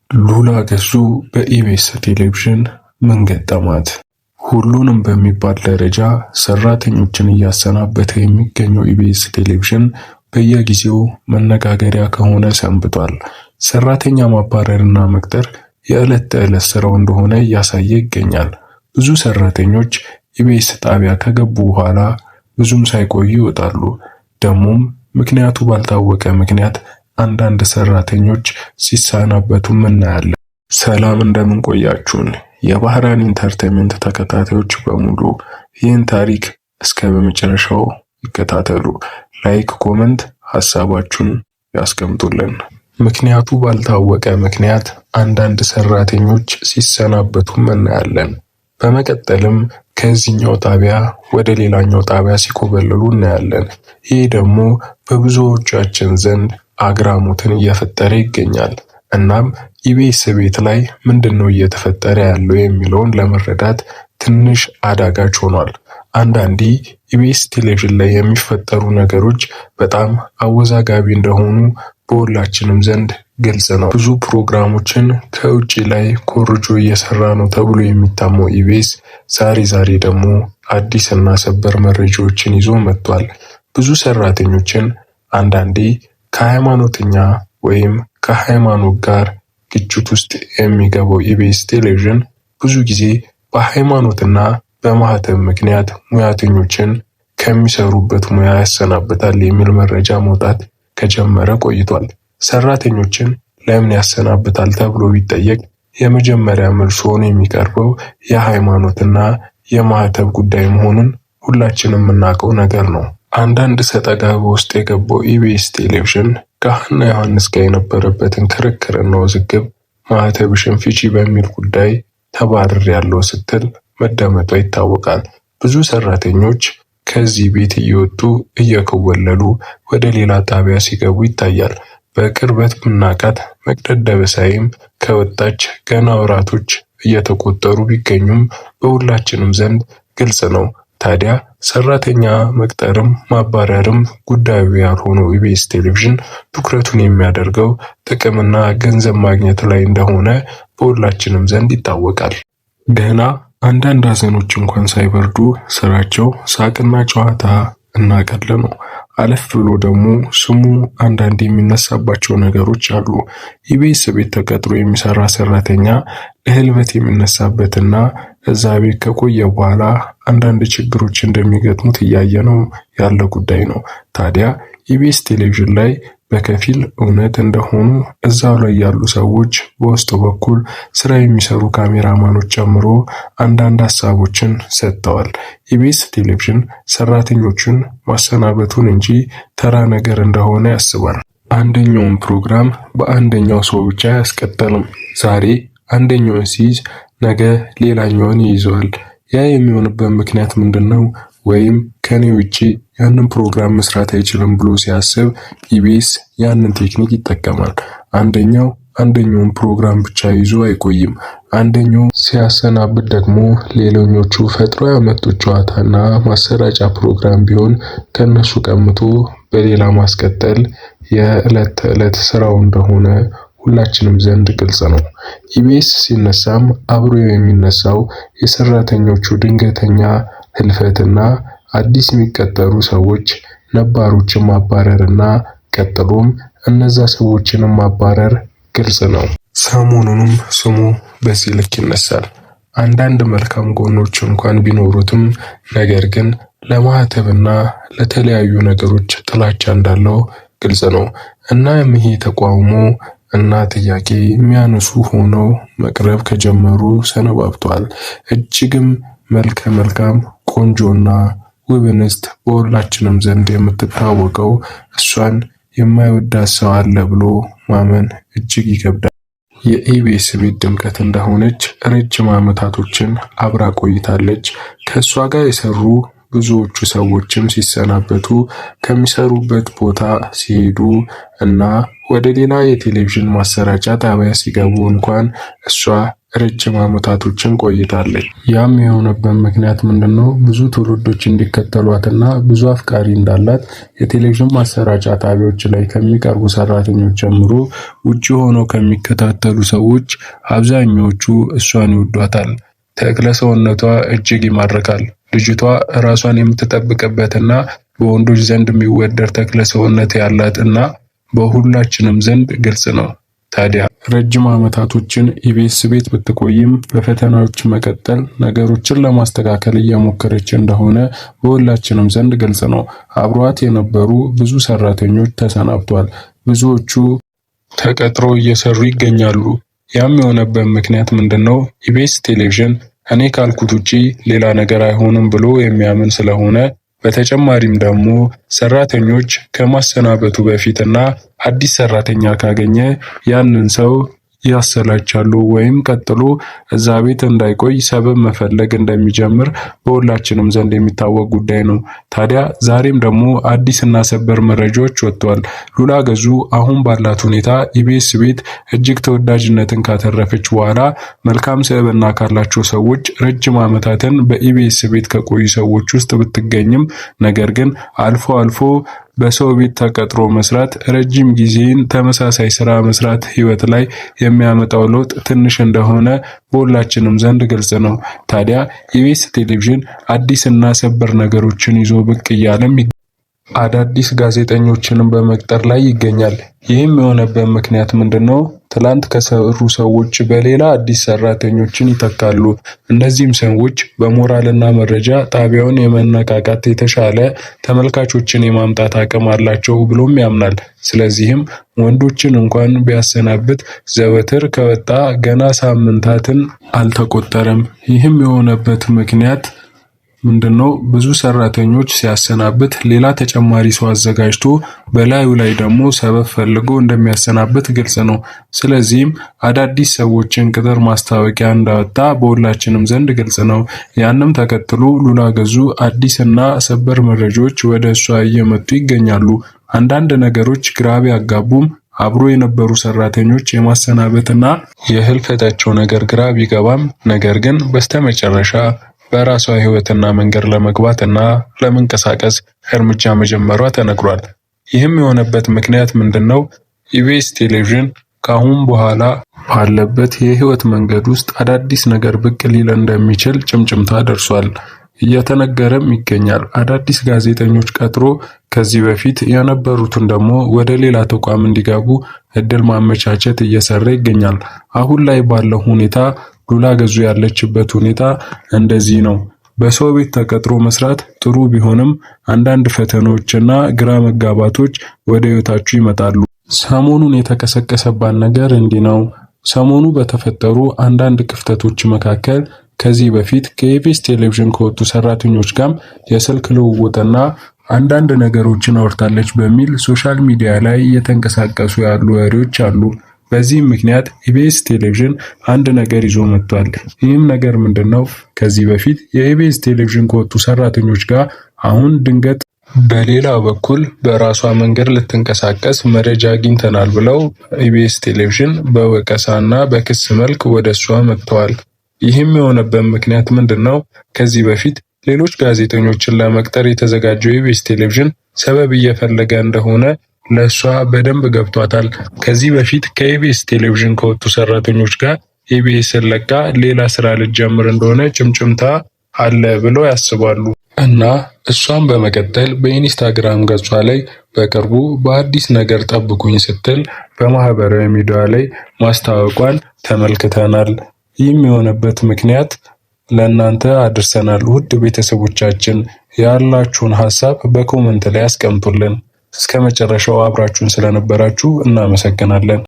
ሉላ ገዙ በኢቢኤስ ቴሌቪዥን ምን ገጠማት? ሁሉንም በሚባል ደረጃ ሰራተኞችን እያሰናበተ የሚገኘው ኢቢኤስ ቴሌቪዥን በየጊዜው መነጋገሪያ ከሆነ ሰንብቷል። ሰራተኛ ማባረርና መቅጠር የዕለት ተዕለት ስራው እንደሆነ እያሳየ ይገኛል። ብዙ ሰራተኞች ኢቢኤስ ጣቢያ ከገቡ በኋላ ብዙም ሳይቆዩ ይወጣሉ። ደግሞም ምክንያቱ ባልታወቀ ምክንያት አንዳንድ ሰራተኞች ሲሰናበቱም እናያለን። ሰላም እንደምን ቆያችሁን? የባህራን ኢንተርቴይንመንት ተከታታዮች በሙሉ ይህን ታሪክ እስከ በመጨረሻው ይከታተሉ። ላይክ፣ ኮመንት ሐሳባችሁን ያስቀምጡልን። ምክንያቱ ባልታወቀ ምክንያት አንዳንድ ሰራተኞች ሲሰናበቱም እናያለን። በመቀጠልም ከዚህኛው ጣቢያ ወደ ሌላኛው ጣቢያ ሲኮበልሉ እናያለን። ይህ ደግሞ በብዙዎቻችን ዘንድ አግራሞትን እየፈጠረ ይገኛል። እናም ኢቢኤስ ቤት ላይ ምንድነው እየተፈጠረ ያለው የሚለውን ለመረዳት ትንሽ አዳጋች ሆኗል። አንዳንዴ ኢቢኤስ ቴሌቪዥን ላይ የሚፈጠሩ ነገሮች በጣም አወዛጋቢ እንደሆኑ በሁላችንም ዘንድ ግልጽ ነው። ብዙ ፕሮግራሞችን ከውጪ ላይ ኮርጆ እየሰራ ነው ተብሎ የሚታመው ኢቢኤስ ዛሬ ደግሞ አዲስ እና ሰበር መረጃዎችን ይዞ መጥቷል። ብዙ ሰራተኞችን አንዳንዴ ከሃይማኖተኛ ወይም ከሃይማኖት ጋር ግጭት ውስጥ የሚገባው ኢቢኤስ ቴሌቪዥን ብዙ ጊዜ በሃይማኖትና በማህተብ ምክንያት ሙያተኞችን ከሚሰሩበት ሙያ ያሰናብታል የሚል መረጃ መውጣት ከጀመረ ቆይቷል። ሰራተኞችን ለምን ያሰናብታል ተብሎ ቢጠየቅ የመጀመሪያ መልስ ሆኖ የሚቀርበው የሃይማኖትና የማህተብ ጉዳይ መሆኑን ሁላችንም የምናውቀው ነገር ነው። አንዳንድ ሰጠጋ ውስጥ የገባው ኢቢኤስ ቴሌቪዥን ከሐና ዮሐንስ ጋር የነበረበትን ክርክርና ውዝግብ ማህተብሽን ፍቺ በሚል ጉዳይ ተባረር ያለው ስትል መደመጧ ይታወቃል። ብዙ ሰራተኞች ከዚህ ቤት እየወጡ እየከወለሉ ወደ ሌላ ጣቢያ ሲገቡ ይታያል። በቅርበት ምናቃት መቅደድ ደበሳይም ከወጣች ገና ወራቶች እየተቆጠሩ ቢገኙም በሁላችንም ዘንድ ግልጽ ነው። ታዲያ ሰራተኛ መቅጠርም ማባረርም ጉዳዩ ያልሆነው ኢቢኤስ ቴሌቪዥን ትኩረቱን የሚያደርገው ጥቅምና ገንዘብ ማግኘት ላይ እንደሆነ በሁላችንም ዘንድ ይታወቃል። ገና አንዳንድ ሀዘኖች እንኳን ሳይበርዱ ስራቸው ሳቅና ጨዋታ እና ቀልድ ነው። አለፍ ብሎ ደግሞ ስሙ አንዳንድ የሚነሳባቸው ነገሮች አሉ። ኢቢኤስ ቤት ተቀጥሮ የሚሰራ ሰራተኛ ለህልበት የሚነሳበትና እዛ ቤት ከቆየ በኋላ አንዳንድ ችግሮች እንደሚገጥሙት እያየነው ያለ ጉዳይ ነው። ታዲያ ኢቢኤስ ቴሌቪዥን ላይ በከፊል እውነት እንደሆኑ እዛው ላይ ያሉ ሰዎች በውስጥ በኩል ስራ የሚሰሩ ካሜራማኖች ጨምሮ አንዳንድ ሐሳቦችን ሰጥተዋል። ኢቢኤስ ቴሌቪዥን ሰራተኞቹን ማሰናበቱን እንጂ ተራ ነገር እንደሆነ ያስባል። አንደኛውን ፕሮግራም በአንደኛው ሰው ብቻ አያስቀጥልም። ዛሬ አንደኛውን ሲይዝ ነገ ሌላኛውን ይይዘዋል። ያ የሚሆንበት ምክንያት ምንድነው? ወይም ከኔ ውጪ ያንን ፕሮግራም መስራት አይችልም ብሎ ሲያስብ ኢቢኤስ ያንን ቴክኒክ ይጠቀማል። አንደኛውን ፕሮግራም ብቻ ይዞ አይቆይም። አንደኛው ሲያሰናብት ደግሞ ሌሎኞቹ ፈጥሮ ያመጡት ጨዋታና ማሰራጫ ፕሮግራም ቢሆን ከነሱ ቀምቶ በሌላ ማስቀጠል የዕለት ተዕለት ስራው እንደሆነ ሁላችንም ዘንድ ግልጽ ነው። ኢቢኤስ ሲነሳም አብሮ የሚነሳው የሰራተኞቹ ድንገተኛ ህልፈትና አዲስ የሚቀጠሩ ሰዎች ነባሮችን ማባረርና ቀጥሎም እነዛ ሰዎችን ማባረር ግልጽ ነው። ሰሞኑንም ስሙ በዚህ ልክ ይነሳል። አንዳንድ መልካም ጎኖች እንኳን ቢኖሩትም ነገር ግን ለማህተብና ለተለያዩ ነገሮች ጥላቻ እንዳለው ግልጽ ነው። እና ይሄ ተቋውሞ እና ጥያቄ የሚያነሱ ሆነው መቅረብ ከጀመሩ ሰነባብቷል። እጅግም መልካም ቆንጆና ውብ እንስት በሁላችንም ዘንድ የምትታወቀው እሷን የማይወዳት ሰው አለ ብሎ ማመን እጅግ ይከብዳል። የኢቢኤስ ቤት ድምቀት እንደሆነች ረጅም ዓመታቶችን አብራ ቆይታለች። ከእሷ ጋር የሰሩ ብዙዎቹ ሰዎችም ሲሰናበቱ ከሚሰሩበት ቦታ ሲሄዱ እና ወደ ሌላ የቴሌቪዥን ማሰራጫ ጣቢያ ሲገቡ እንኳን እሷ ረጅም ዓመታቶችን ቆይታለች። ያም የሆነበት ምክንያት ምንድነው? ብዙ ትውልዶች እንዲከተሏትና ብዙ አፍቃሪ እንዳላት የቴሌቪዥን ማሰራጫ ጣቢያዎች ላይ ከሚቀርቡ ሰራተኞች ጀምሮ ውጪ ሆነው ከሚከታተሉ ሰዎች አብዛኞቹ እሷን ይወዷታል። ተክለ ሰውነቷ እጅግ ይማርካል። ልጅቷ ራሷን የምትጠብቅበትና በወንዶች ዘንድ የሚወደድ ተክለ ሰውነት ያላት እና በሁላችንም ዘንድ ግልጽ ነው። ታዲያ ረጅም ዓመታቶችን ኢቢኤስ ቤት ብትቆይም በፈተናዎች መቀጠል ነገሮችን ለማስተካከል እየሞከረች እንደሆነ በሁላችንም ዘንድ ግልጽ ነው። አብሯት የነበሩ ብዙ ሰራተኞች ተሰናብቷል። ብዙዎቹ ተቀጥረው እየሰሩ ይገኛሉ። ያም የሆነበት ምክንያት ምንድነው? ኢቢኤስ ቴሌቪዥን እኔ ካልኩት ውጪ ሌላ ነገር አይሆንም ብሎ የሚያምን ስለሆነ በተጨማሪም ደግሞ ሰራተኞች ከማሰናበቱ በፊትና አዲስ ሰራተኛ ካገኘ ያንን ሰው ያሰላቻሉ ወይም ቀጥሎ እዛ ቤት እንዳይቆይ ሰበብ መፈለግ እንደሚጀምር በሁላችንም ዘንድ የሚታወቅ ጉዳይ ነው። ታዲያ ዛሬም ደግሞ አዲስና ሰበር መረጃዎች ወጥቷል። ሉላ ገዙ አሁን ባላት ሁኔታ ኢቢኤስ ቤት እጅግ ተወዳጅነትን ካተረፈች በኋላ መልካም ስብዕና ካላቸው ሰዎች ረጅም ዓመታትን በኢቢኤስ ቤት ከቆዩ ሰዎች ውስጥ ብትገኝም ነገር ግን አልፎ አልፎ በሰው ቤት ተቀጥሮ መስራት ረጅም ጊዜን ተመሳሳይ ስራ መስራት ህይወት ላይ የሚያመጣው ለውጥ ትንሽ እንደሆነ በሁላችንም ዘንድ ግልጽ ነው። ታዲያ ኢቢኤስ ቴሌቪዥን አዲስና ሰበር ነገሮችን ይዞ ብቅ እያለም አዳዲስ ጋዜጠኞችንም በመቅጠር ላይ ይገኛል። ይህም የሆነበት ምክንያት ምንድነው? ትላንት ከሰሩ ሰዎች በሌላ አዲስ ሰራተኞችን ይተካሉ። እነዚህም ሰዎች በሞራልና መረጃ ጣቢያውን የመነቃቃት የተሻለ ተመልካቾችን የማምጣት አቅም አላቸው ብሎም ያምናል። ስለዚህም ወንዶችን እንኳን ቢያሰናብት ዘወትር ከወጣ ገና ሳምንታትን አልተቆጠረም። ይህም የሆነበት ምክንያት ምንድነው? ብዙ ሰራተኞች ሲያሰናብት ሌላ ተጨማሪ ሰው አዘጋጅቶ በላዩ ላይ ደግሞ ሰበብ ፈልጎ እንደሚያሰናብት ግልጽ ነው። ስለዚህም አዳዲስ ሰዎችን ቅጥር ማስታወቂያ እንዳወጣ በሁላችንም ዘንድ ግልጽ ነው። ያንም ተከትሎ ሉላ ገዙ አዲስና ሰበር መረጃዎች ወደ እሷ እየመጡ ይገኛሉ። አንዳንድ ነገሮች ግራ ቢያጋቡም አብሮ የነበሩ ሰራተኞች የማሰናበትና የህልፈታቸው ነገር ግራ ቢገባም ነገር ግን በስተመጨረሻ በራሷ ህይወትና መንገድ ለመግባትና ለመንቀሳቀስ እርምጃ መጀመሯ ተነግሯል። ይህም የሆነበት ምክንያት ምንድነው? ኢቢኤስ ቴሌቪዥን ካሁን በኋላ ባለበት የህይወት መንገድ ውስጥ አዳዲስ ነገር ብቅ ሊል እንደሚችል ጭምጭምታ ደርሷል፣ እየተነገረም ይገኛል። አዳዲስ ጋዜጠኞች ቀጥሮ ከዚህ በፊት የነበሩትን ደግሞ ወደ ሌላ ተቋም እንዲገቡ እድል ማመቻቸት እየሰራ ይገኛል። አሁን ላይ ባለው ሁኔታ ሉላ ገዙ ያለችበት ሁኔታ እንደዚህ ነው። በሰው ቤት ተቀጥሮ መስራት ጥሩ ቢሆንም አንዳንድ ፈተናዎችና ግራ መጋባቶች ወደ ህይወታችሁ ይመጣሉ። ሰሞኑን የተቀሰቀሰባት ነገር እንዲህ ነው። ሰሞኑ በተፈጠሩ አንዳንድ ክፍተቶች መካከል ከዚህ በፊት ከኢቢኤስ ቴሌቪዥን ከወጡ ሰራተኞች ጋር የስልክ ልውውጥና አንዳንድ ነገሮችን አውርታለች በሚል ሶሻል ሚዲያ ላይ እየተንቀሳቀሱ ያሉ ወሬዎች አሉ። በዚህም ምክንያት ኢቢኤስ ቴሌቪዥን አንድ ነገር ይዞ መጥቷል። ይህም ነገር ምንድነው? ከዚህ በፊት የኢቢኤስ ቴሌቪዥን ከወጡ ሰራተኞች ጋር አሁን ድንገት በሌላ በኩል በራሷ መንገድ ልትንቀሳቀስ መረጃ አግኝተናል ብለው ኢቢኤስ ቴሌቪዥን በወቀሳና በክስ መልክ ወደሷ መጥተዋል። ይህም የሆነበት ምክንያት ምንድነው? ከዚህ በፊት ሌሎች ጋዜጠኞችን ለመቅጠር የተዘጋጀው ኢቢኤስ ቴሌቪዥን ሰበብ እየፈለገ እንደሆነ ለሷ በደንብ ገብቷታል። ከዚህ በፊት ከኢቢኤስ ቴሌቪዥን ከወጡ ሰራተኞች ጋር ኢቢኤስን ለቃ ሌላ ስራ ልትጀምር እንደሆነ ጭምጭምታ አለ ብለው ያስባሉ እና እሷን በመቀጠል በኢንስታግራም ገጿ ላይ በቅርቡ በአዲስ ነገር ጠብቁኝ ስትል በማህበራዊ ሚዲያ ላይ ማስታወቋን ተመልክተናል። ይህም የሆነበት ምክንያት ለእናንተ አድርሰናል። ውድ ቤተሰቦቻችን ያላችሁን ሐሳብ በኮመንት ላይ አስቀምጡልን። እስከ መጨረሻው አብራችሁን ስለነበራችሁ እናመሰግናለን።